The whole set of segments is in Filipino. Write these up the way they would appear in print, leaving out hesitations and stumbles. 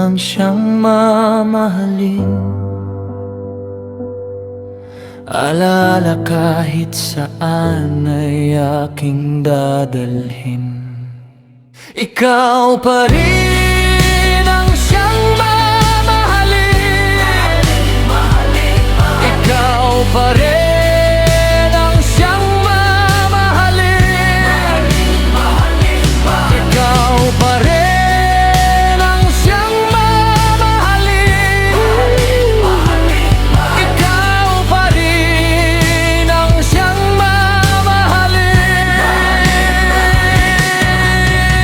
nang siyang mamahalin. Alaala kahit saan ay aking dadalhin. Ikaw pa rin ang siyang mamahalin. Ikaw pa rin ang siyang mamahalin. Ikaw pa rin ang siyang mamahalin. Ikaw pa rin ang siyang mamahalin.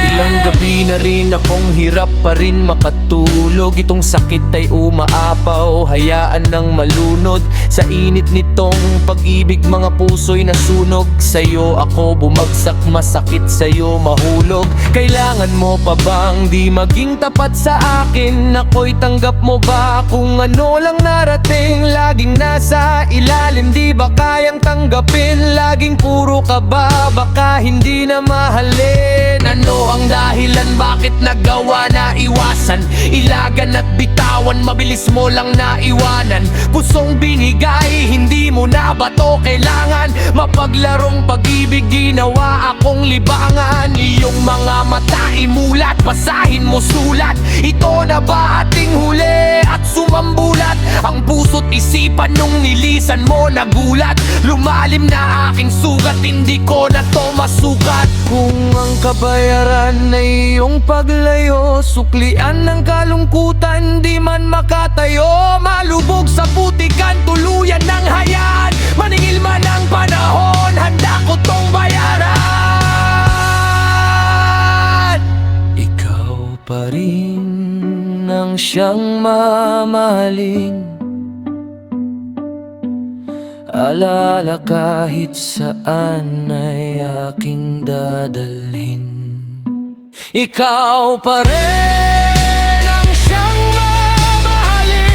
Ilang gabi na rin akong hirap pa rin makatulog. Itong sakit ay umaapaw, hayaan ng malunod. Sa init nitong pag-ibig, mga puso'y nasunog. Sa'yo ako bumagsak, masakit sa'yo mahulog. Kailangan mo pa bang di maging tapat sa akin? Ako'y tanggap mo ba kung ano lang narating? Laging nasa ilalim, di ba kayang tanggapin? Laging puro ka ba, baka hindi na mahalin? Ano ang dahilan, bakit nagawa na iwasan? Ilagan at bitawan, mabilis mo lang naiwanan. Pusong binigay, hindi mo na ba to kailangan? Mapaglarong pag-ibig, ginawa akong libangan. Iyong mga mata imulat, basahin mo sulat. Ito na ba ating huli at sumambulat? Ang puso't isipan nung nilisan mo nagulat. Lumalim na aking sugat, hindi ko na to masukat. Kung ang kabayaran ay iyong paglayo, suklian ng kalungkutan, di man makatayo. Malubog sa putikan, tuluyan ng hayaan. Maningil man ang panahon, handa ko tong bayaran. Ikaw pa rin ang siyang mamahalin. Alaala kahit saan ay aking dadalhin. Ikaw pa rin ang siyang mamahalin.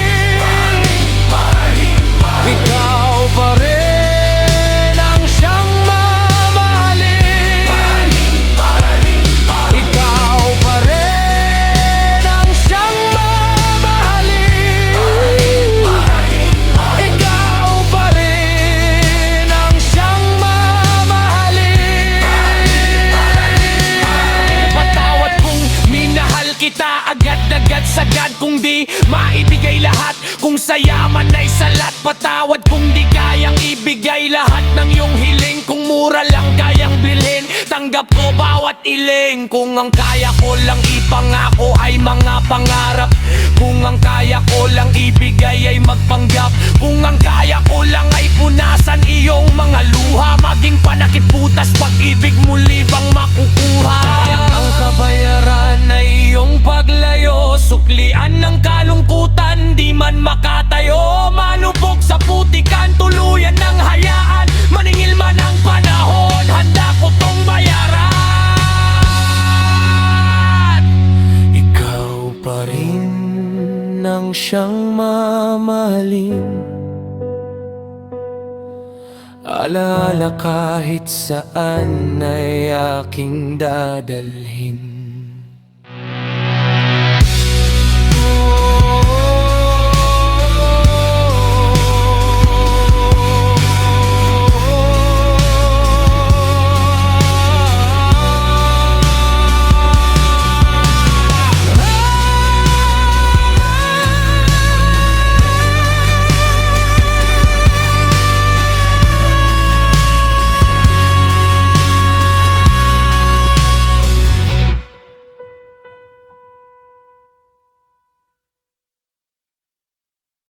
Ikaw pa rin ang siyang mamahalin. Ikaw pa rin ang siyang mamahalin. Ikaw pa rin ang siyang mamahalin. Patawad kung minahal kita agad-agad, sagad kung di maibigay lahat. Kung sa yaman ay salat, patawad kung di kayang ibigay lahat ng iyong hiling. Kung mura lang kayang bilhin, tanggap ko bawat iling. Kung ang kaya ko lang ipangako ay mga pangarap, kung ang kaya ko lang ibigay ay magpanggap, kung ang kaya ko lang ay punasan iyong mga luha, maging panakit butas, pag-ibig muli bang makukuha? Ang kabayaran ay iyong paglayo, suklian ng kalungkutan, di man makatayo. Manubog sa putikan, tuluyan ng hayaan. Maningil man ang panahon, handa ko tong bayaran. Ikaw pa rin ang siyang mamahalin. Alaala kahit saan ay aking dadalhin.